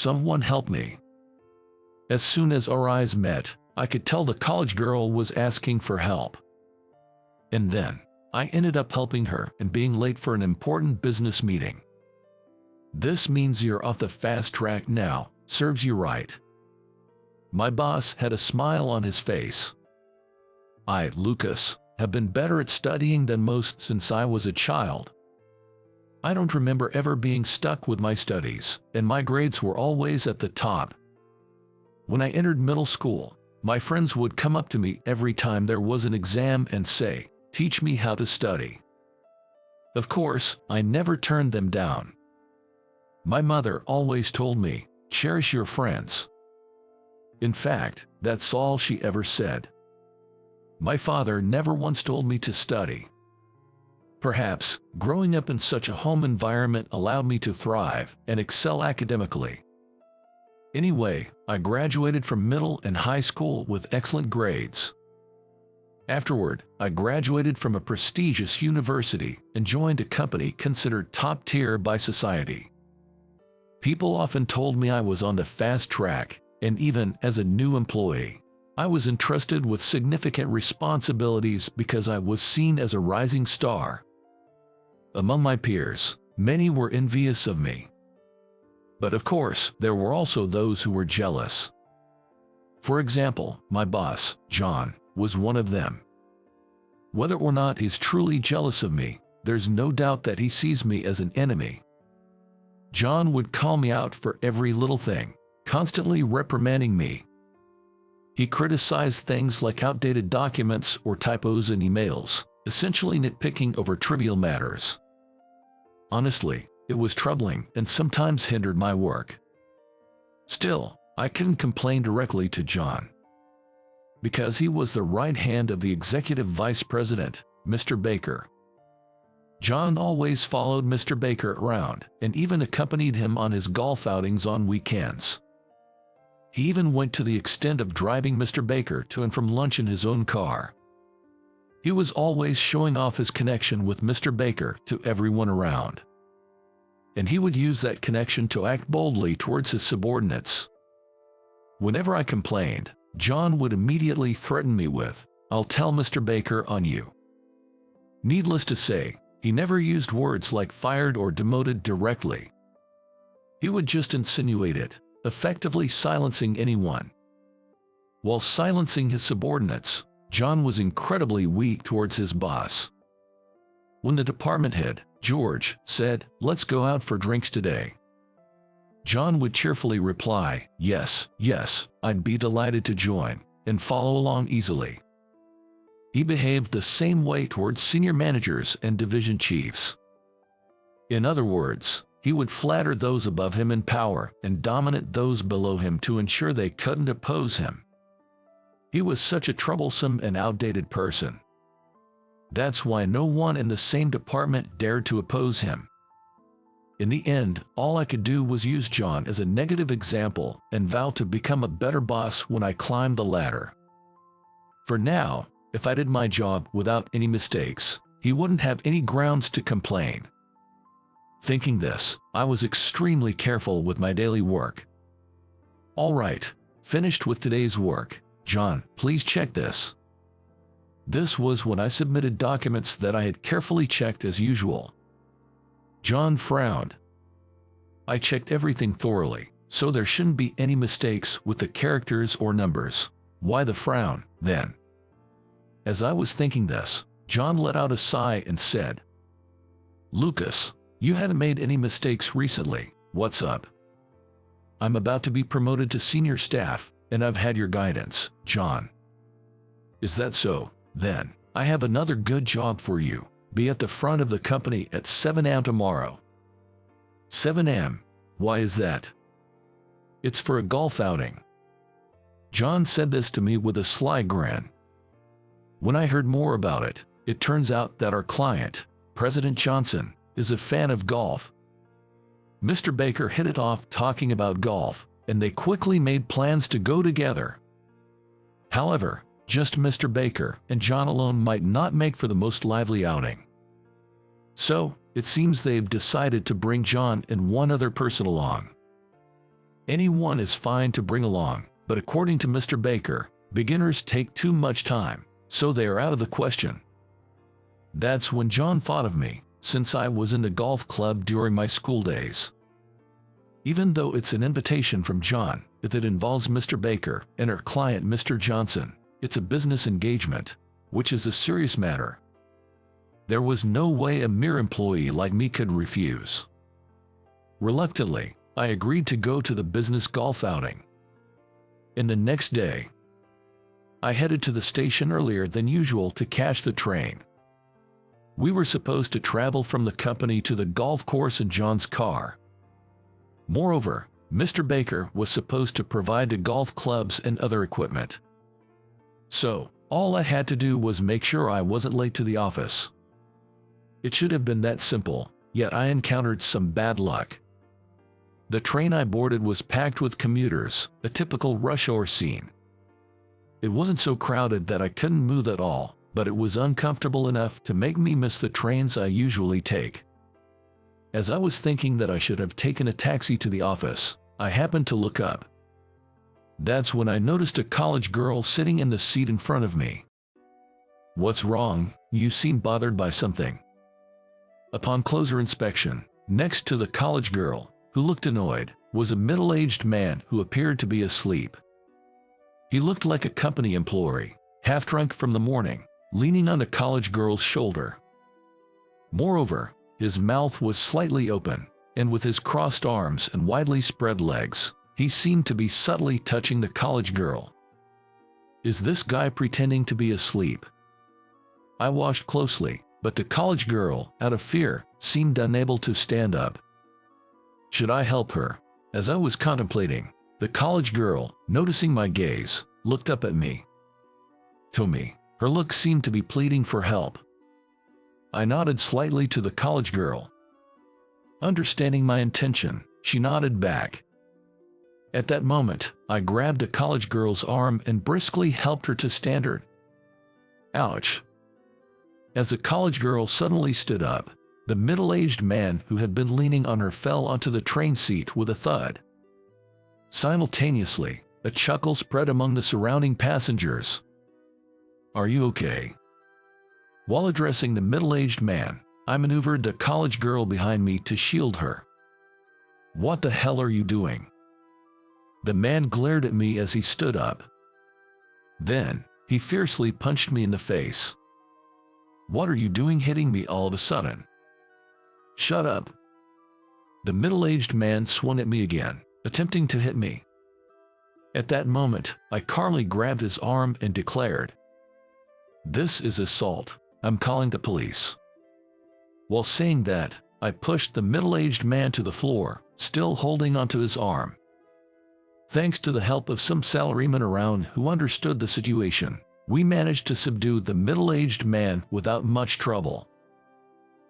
someone help me. As soon as our eyes met, I could tell the college girl was asking for help. And then, I ended up helping her and being late for an important business meeting. This means you're off the fast track now, serves you right. My boss had a smile on his face. I, Lucas, have been better at studying than most since I was a child. I don't remember ever being stuck with my studies, and my grades were always at the top. When I entered middle school, my friends would come up to me every time there was an exam and say, "Teach me how to study." Of course, I never turned them down. My mother always told me, "Cherish your friends." In fact, that's all she ever said. My father never once told me to study. Perhaps, growing up in such a home environment allowed me to thrive and excel academically. Anyway, I graduated from middle and high school with excellent grades. Afterward, I graduated from a prestigious university and joined a company considered top tier by society. People often told me I was on the fast track, and even as a new employee, I was entrusted with significant responsibilities because I was seen as a rising star. Among my peers, many were envious of me. But of course, there were also those who were jealous. For example, my boss, John, was one of them. Whether or not he's truly jealous of me, there's no doubt that he sees me as an enemy. John would call me out for every little thing, constantly reprimanding me. He criticized things like outdated documents or typos in emails, essentially nitpicking over trivial matters. Honestly, it was troubling and sometimes hindered my work. Still, I couldn't complain directly to John, because he was the right hand of the executive vice president, Mr. Baker. John always followed Mr. Baker around and even accompanied him on his golf outings on weekends. He even went to the extent of driving Mr. Baker to and from lunch in his own car. He was always showing off his connection with Mr. Baker to everyone around. And he would use that connection to act boldly towards his subordinates. Whenever I complained, John would immediately threaten me with, "I'll tell Mr. Baker on you." Needless to say, he never used words like fired or demoted directly. He would just insinuate it, effectively silencing anyone. While silencing his subordinates, John was incredibly weak towards his boss. When the department head, George, said, "Let's go out for drinks today," John would cheerfully reply, "Yes, yes, I'd be delighted to join," and follow along easily. He behaved the same way towards senior managers and division chiefs. In other words, he would flatter those above him in power and dominate those below him to ensure they couldn't oppose him. He was such a troublesome and outdated person. That's why no one in the same department dared to oppose him. In the end, all I could do was use John as a negative example and vow to become a better boss when I climbed the ladder. For now, if I did my job without any mistakes, he wouldn't have any grounds to complain. Thinking this, I was extremely careful with my daily work. All right, finished with today's work. John, please check this. This was when I submitted documents that I had carefully checked as usual. John frowned. I checked everything thoroughly, so there shouldn't be any mistakes with the characters or numbers. Why the frown, then? As I was thinking this, John let out a sigh and said, "Lucas, you haven't made any mistakes recently. What's up?" "I'm about to be promoted to senior staff, and I've had your guidance, John." "Is that so? Then, I have another good job for you. Be at the front of the company at 7 a.m. tomorrow." 7 a.m. Why is that? "It's for a golf outing." John said this to me with a sly grin. When I heard more about it, it turns out that our client, President Johnson, is a fan of golf. Mr. Baker hit it off talking about golf, and they quickly made plans to go together. However, just Mr. Baker and John alone might not make for the most lively outing. So, it seems they've decided to bring John and one other person along. Anyone is fine to bring along, but according to Mr. Baker, beginners take too much time, so they are out of the question. That's when John thought of me, since I was in the golf club during my school days. Even though it's an invitation from John, if it involves Mr. Baker and our client Mr. Johnson, it's a business engagement, which is a serious matter. There was no way a mere employee like me could refuse. Reluctantly, I agreed to go to the business golf outing. And the next day, I headed to the station earlier than usual to catch the train. We were supposed to travel from the company to the golf course in John's car. Moreover, Mr. Baker was supposed to provide the golf clubs and other equipment. So, all I had to do was make sure I wasn't late to the office. It should have been that simple, yet I encountered some bad luck. The train I boarded was packed with commuters, a typical rush hour scene. It wasn't so crowded that I couldn't move at all, but it was uncomfortable enough to make me miss the trains I usually take. As I was thinking that I should have taken a taxi to the office, I happened to look up. That's when I noticed a college girl sitting in the seat in front of me. "What's wrong? You seem bothered by something." Upon closer inspection, next to the college girl, who looked annoyed, was a middle-aged man who appeared to be asleep. He looked like a company employee, half drunk from the morning, leaning on the college girl's shoulder. Moreover, his mouth was slightly open, and with his crossed arms and widely spread legs, he seemed to be subtly touching the college girl. Is this guy pretending to be asleep? I watched closely, but the college girl, out of fear, seemed unable to stand up. Should I help her? As I was contemplating, the college girl, noticing my gaze, looked up at me. To me, her look seemed to be pleading for help. I nodded slightly to the college girl. Understanding my intention, she nodded back. At that moment, I grabbed the college girl's arm and briskly helped her to stand her. Ouch! As the college girl suddenly stood up, the middle-aged man who had been leaning on her fell onto the train seat with a thud. Simultaneously, a chuckle spread among the surrounding passengers. "Are you okay?" While addressing the middle-aged man, I maneuvered the college girl behind me to shield her. "What the hell are you doing?" The man glared at me as he stood up. Then, he fiercely punched me in the face. "What are you doing hitting me all of a sudden?" "Shut up." The middle-aged man swung at me again, attempting to hit me. At that moment, I calmly grabbed his arm and declared, "This is assault. I'm calling the police." While saying that, I pushed the middle-aged man to the floor, still holding onto his arm. Thanks to the help of some salarymen around who understood the situation, we managed to subdue the middle-aged man without much trouble.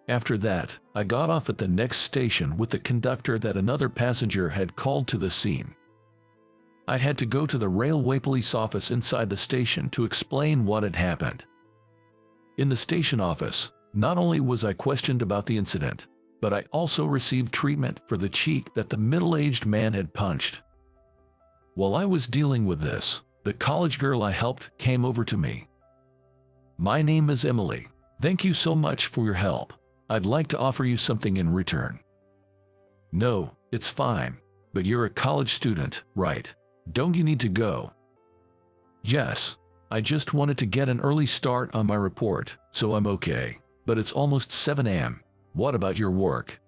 After that, I got off at the next station with the conductor that another passenger had called to the scene. I had to go to the railway police office inside the station to explain what had happened. In the station office, not only was I questioned about the incident, but I also received treatment for the cheek that the middle-aged man had punched. While I was dealing with this, the college girl I helped came over to me. "My name is Emily. Thank you so much for your help. I'd like to offer you something in return." "No, it's fine. But you're a college student, right? Don't you need to go?" "Yes. I just wanted to get an early start on my report, so I'm okay. But it's almost 7 a.m. What about your work?"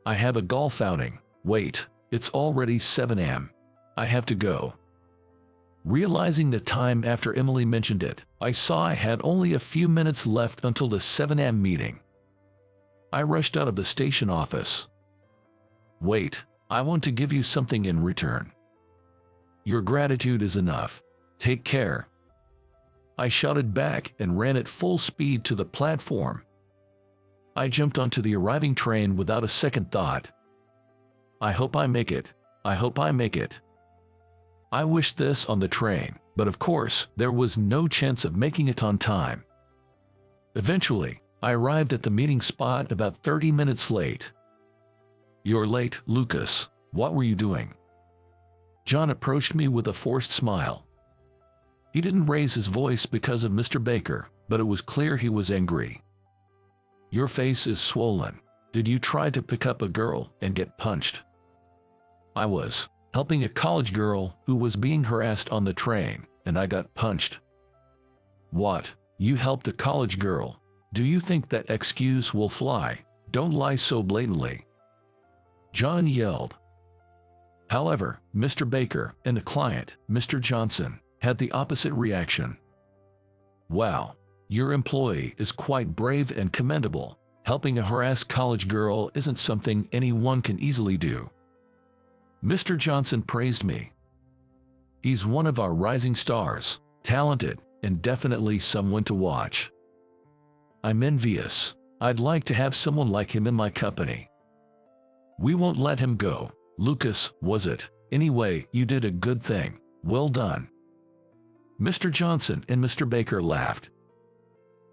"I have a golf outing." "Wait, it's already 7 a.m. I have to go." Realizing the time after Emily mentioned it, I saw I had only a few minutes left until the 7 a.m. meeting. I rushed out of the station office. "Wait, I want to give you something in return." "Your gratitude is enough. Take care." I shouted back and ran at full speed to the platform. I jumped onto the arriving train without a second thought. I hope I make it. I hope I make it. I wished this on the train, but of course, there was no chance of making it on time. Eventually, I arrived at the meeting spot about 30 minutes late. "You're late, Lucas. What were you doing?" John approached me with a forced smile. He didn't raise his voice because of Mr. Baker, but it was clear he was angry. Your face is swollen. Did you try to pick up a girl and get punched? I was helping a college girl who was being harassed on the train, and I got punched. What? You helped a college girl? Do you think that excuse will fly? Don't lie so blatantly. John yelled. However, Mr. Baker and the client, Mr. Johnson, had the opposite reaction. Wow, your employee is quite brave and commendable. Helping a harassed college girl isn't something anyone can easily do. Mr. Johnson praised me. He's one of our rising stars, talented, and definitely someone to watch. I'm envious. I'd like to have someone like him in my company. We won't let him go. Lucas, was it? Anyway, you did a good thing. Well done. Mr. Johnson and Mr. Baker laughed.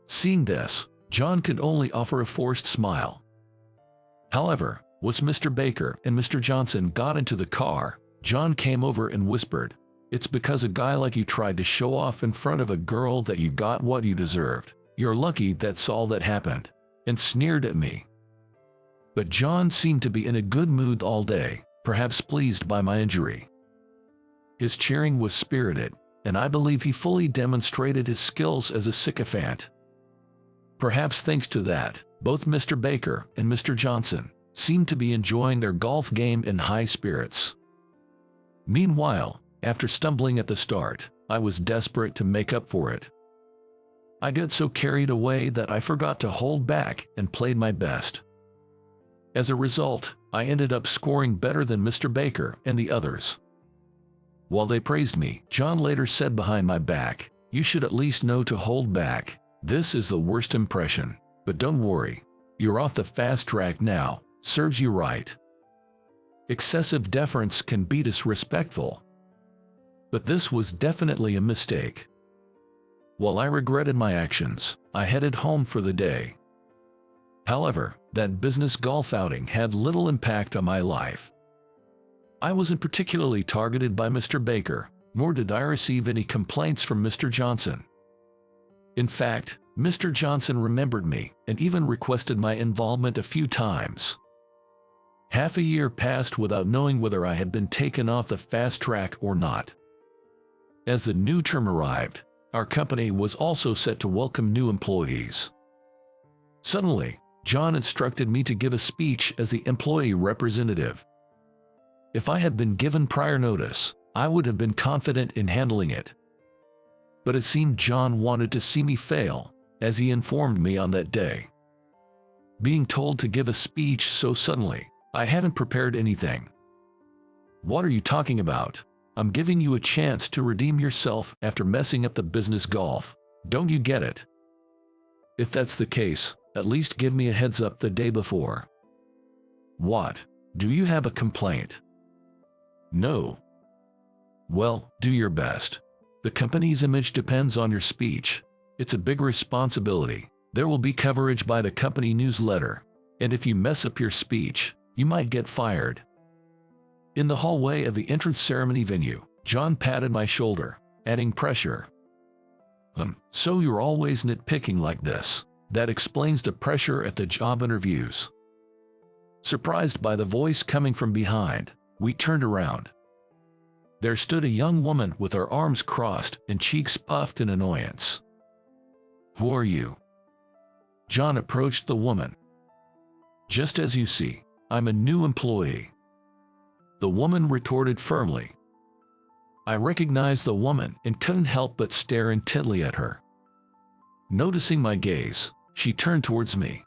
Seeing this, John could only offer a forced smile. However, once Mr. Baker and Mr. Johnson got into the car, John came over and whispered, "It's because a guy like you tried to show off in front of a girl that you got what you deserved. You're lucky that's all that happened," and sneered at me. But John seemed to be in a good mood all day, perhaps pleased by my injury. His cheering was spirited, and I believe he fully demonstrated his skills as a sycophant. Perhaps thanks to that, both Mr. Baker and Mr. Johnson seemed to be enjoying their golf game in high spirits. Meanwhile, after stumbling at the start, I was desperate to make up for it. I got so carried away that I forgot to hold back and played my best. As a result, I ended up scoring better than Mr. Baker and the others. While they praised me, John later said behind my back, "You should at least know to hold back. This is the worst impression, but don't worry. You're off the fast track now. Serves you right." Excessive deference can be disrespectful. But this was definitely a mistake. While I regretted my actions, I headed home for the day. However, that business golf outing had little impact on my life. I wasn't particularly targeted by Mr. Baker, nor did I receive any complaints from Mr. Johnson. In fact, Mr. Johnson remembered me and even requested my involvement a few times. Half a year passed without knowing whether I had been taken off the fast track or not. As the new term arrived, our company was also set to welcome new employees. Suddenly, John instructed me to give a speech as the employee representative. If I had been given prior notice, I would have been confident in handling it. But it seemed John wanted to see me fail, as he informed me on that day. Being told to give a speech so suddenly, I hadn't prepared anything. "What are you talking about? I'm giving you a chance to redeem yourself after messing up the business golf. Don't you get it? If that's the case, at least give me a heads up the day before." "What? Do you have a complaint?" "No." "Well, do your best. The company's image depends on your speech. It's a big responsibility. There will be coverage by the company newsletter, and if you mess up your speech, you might get fired." In the hallway of the entrance ceremony venue, John patted my shoulder, adding pressure. So you're always nitpicking like this. That explains the pressure at the job interviews." Surprised by the voice coming from behind, we turned around. There stood a young woman with her arms crossed and cheeks puffed in annoyance. "Who are you?" John approached the woman. "Just as you see, I'm a new employee." The woman retorted firmly. I recognized the woman and couldn't help but stare intently at her. Noticing my gaze, she turned towards me.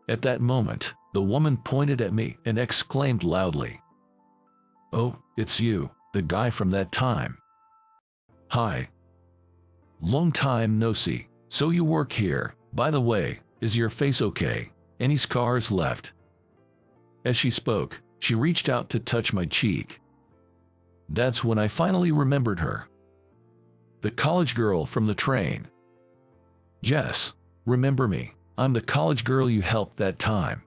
At that moment, the woman pointed at me and exclaimed loudly, "Oh, it's you, the guy from that time. Hi. Long time no see. So you work here. By the way, is your face okay? Any scars left?" As she spoke, she reached out to touch my cheek. That's when I finally remembered her. The college girl from the train. "Jess, remember me? I'm the college girl you helped that time."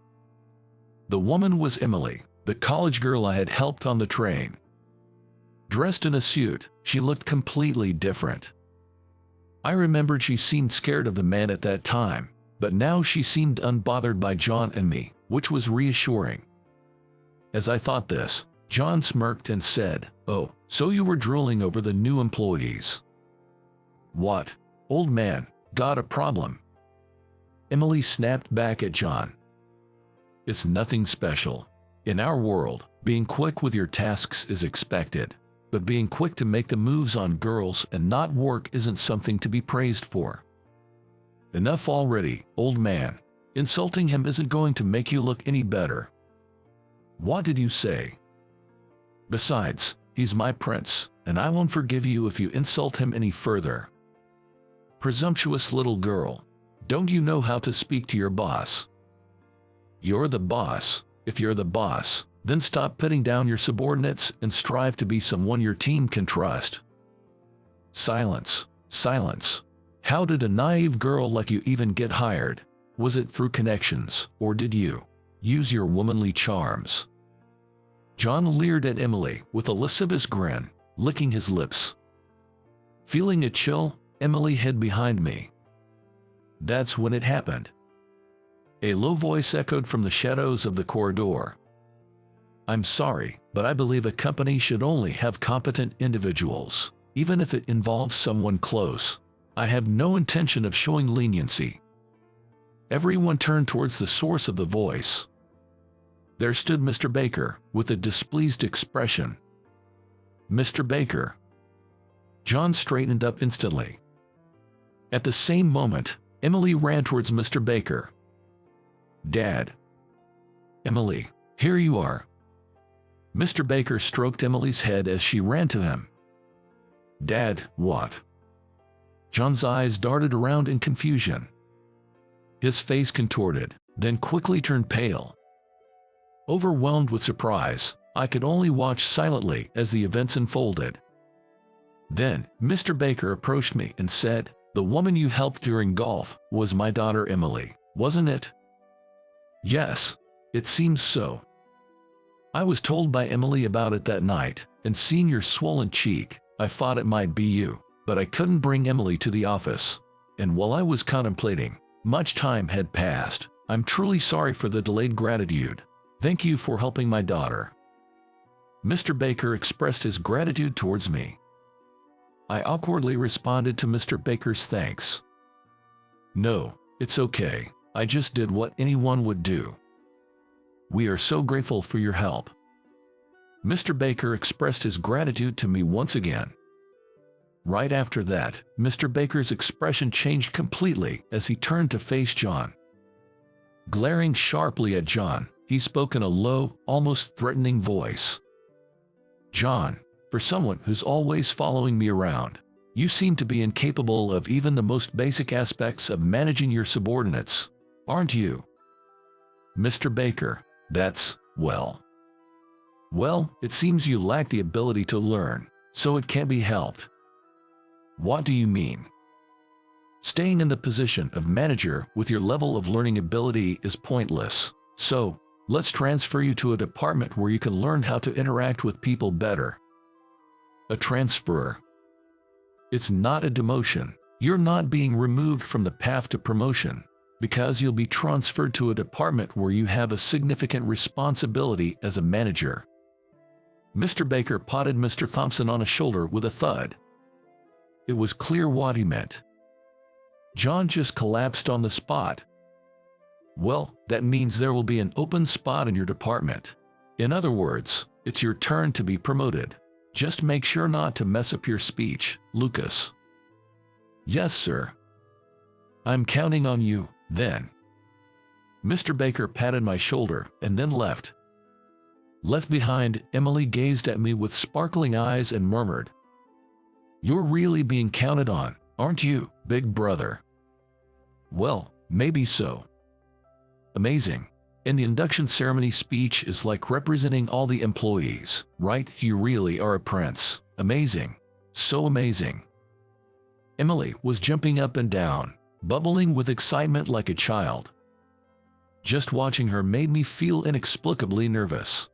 The woman was Emily, the college girl I had helped on the train. Dressed in a suit, she looked completely different. I remembered she seemed scared of the man at that time, but now she seemed unbothered by John and me, which was reassuring. As I thought this, John smirked and said, "Oh, so you were drooling over the new employees." "What, old man, got a problem?" Emily snapped back at John. "It's nothing special. In our world, being quick with your tasks is expected, but being quick to make the moves on girls and not work isn't something to be praised for." "Enough already, old man. Insulting him isn't going to make you look any better." "What did you say?" "Besides, he's my prince, and I won't forgive you if you insult him any further." "Presumptuous little girl. Don't you know how to speak to your boss?" "You're the boss. If you're the boss, then stop putting down your subordinates and strive to be someone your team can trust." Silence. Silence. How did a naive girl like you even get hired? Was it through connections, or did you use your womanly charms? John leered at Emily with a lascivious grin, licking his lips. Feeling a chill, Emily hid behind me. That's when it happened. A low voice echoed from the shadows of the corridor. "I'm sorry, but I believe a company should only have competent individuals, even if it involves someone close. I have no intention of showing leniency." Everyone turned towards the source of the voice. There stood Mr. Baker, with a displeased expression. "Mr. Baker." John straightened up instantly. At the same moment, Emily ran towards Mr. Baker. "Dad." "Emily, here you are." Mr. Baker stroked Emily's head as she ran to him. "Dad, what?" John's eyes darted around in confusion. His face contorted, then quickly turned pale. Overwhelmed with surprise, I could only watch silently as the events unfolded. Then, Mr. Baker approached me and said, "The woman you helped during golf was my daughter Emily, wasn't it?" "Yes, it seems so. I was told by Emily about it that night, and seeing your swollen cheek, I thought it might be you, but I couldn't bring Emily to the office. And while I was contemplating, much time had passed. I'm truly sorry for the delayed gratitude. Thank you for helping my daughter." Mr. Baker expressed his gratitude towards me. I awkwardly responded to Mr. Baker's thanks. "No, it's okay. I just did what anyone would do." "We are so grateful for your help." Mr. Baker expressed his gratitude to me once again. Right after that, Mr. Baker's expression changed completely as he turned to face John. Glaring sharply at John, he spoke in a low, almost threatening voice. "John, for someone who's always following me around, you seem to be incapable of even the most basic aspects of managing your subordinates, aren't you?" "Mr. Baker, that's, well, it seems you lack the ability to learn, so it can't be helped." "What do you mean?" "Staying in the position of manager with your level of learning ability is pointless, so let's transfer you to a department where you can learn how to interact with people better." "A transfer? It's not a demotion. You're not being removed from the path to promotion, because you'll be transferred to a department where you have a significant responsibility as a manager." Mr. Baker patted Mr. Thompson on the shoulder with a thud. It was clear what he meant. John just collapsed on the spot. "Well, that means there will be an open spot in your department. In other words, it's your turn to be promoted. Just make sure not to mess up your speech, Lucas." "Yes, sir." "I'm counting on you, then." Mr. Baker patted my shoulder and then left. Left behind, Emily gazed at me with sparkling eyes and murmured, "You're really being counted on, aren't you, big brother?" "Well, maybe so." "Amazing. And the induction ceremony speech is like representing all the employees, right? You really are a prince. Amazing. So amazing." Emily was jumping up and down, bubbling with excitement like a child. Just watching her made me feel inexplicably nervous.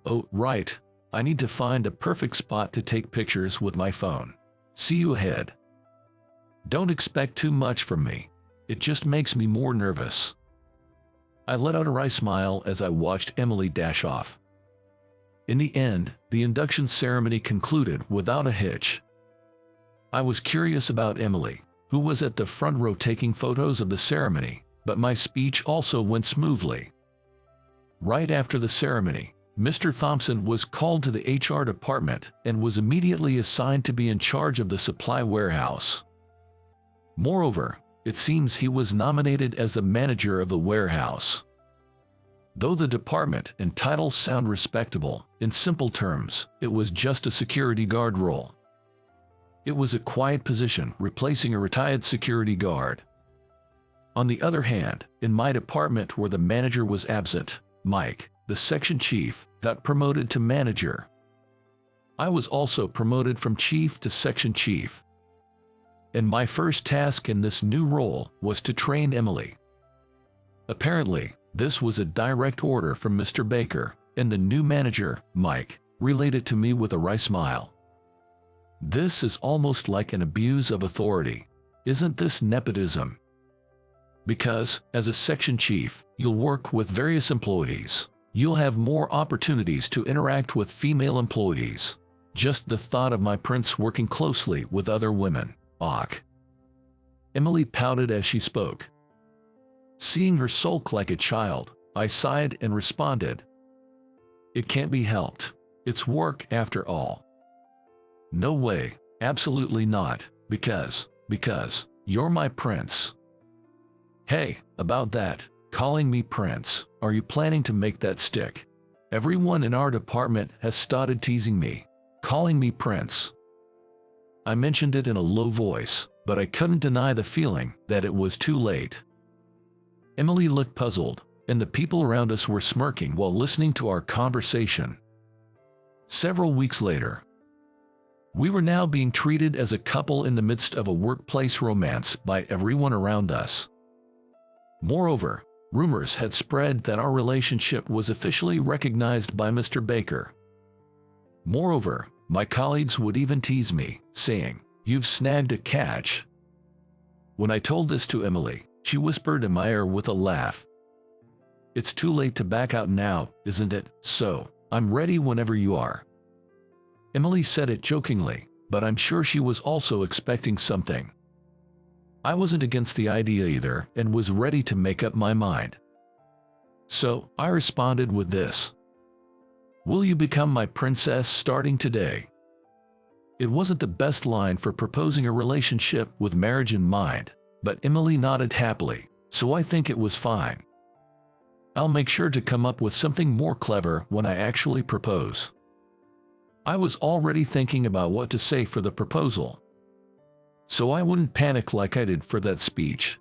"Oh, right. I need to find a perfect spot to take pictures with my phone. See you ahead. Don't expect too much from me. It just makes me more nervous. I let out a wry smile as I watched Emily dash off. In the end, the induction ceremony concluded without a hitch. I was curious about Emily, who was at the front row taking photos of the ceremony, but my speech also went smoothly. Right after the ceremony, Mr. Thompson was called to the HR department and was immediately assigned to be in charge of the supply warehouse. Moreover, it seems he was nominated as the manager of the warehouse. Though the department and title sound respectable, in simple terms, it was just a security guard role. It was a quiet position replacing a retired security guard. On the other hand, in my department where the manager was absent, Mike, the section chief, got promoted to manager. I was also promoted from chief to section chief. And my first task in this new role was to train Emily. Apparently, this was a direct order from Mr. Baker, and the new manager, Mike, relayed it to me with a wry smile. This is almost like an abuse of authority. Isn't this nepotism? Because, as a section chief, you'll work with various employees. You'll have more opportunities to interact with female employees. Just the thought of my prince working closely with other women. Ugh. Emily pouted as she spoke. Seeing her sulk like a child, I sighed and responded. It can't be helped. It's work after all. No way, absolutely not, because you're my prince. Hey, about that, calling me prince, are you planning to make that stick? Everyone in our department has started teasing me, calling me prince. I mentioned it in a low voice, but I couldn't deny the feeling that it was too late. Emily looked puzzled, and the people around us were smirking while listening to our conversation. Several weeks later, we were now being treated as a couple in the midst of a workplace romance by everyone around us. Moreover, rumors had spread that our relationship was officially recognized by Mr. Baker. Moreover, my colleagues would even tease me, saying, "You've snagged a catch." When I told this to Emily, she whispered in my ear with a laugh. It's too late to back out now, isn't it? So, I'm ready whenever you are. Emily said it jokingly, but I'm sure she was also expecting something. I wasn't against the idea either and was ready to make up my mind. So, I responded with this. Will you become my princess starting today? It wasn't the best line for proposing a relationship with marriage in mind, but Emily nodded happily, so I think it was fine. I'll make sure to come up with something more clever when I actually propose. I was already thinking about what to say for the proposal, so I wouldn't panic like I did for that speech.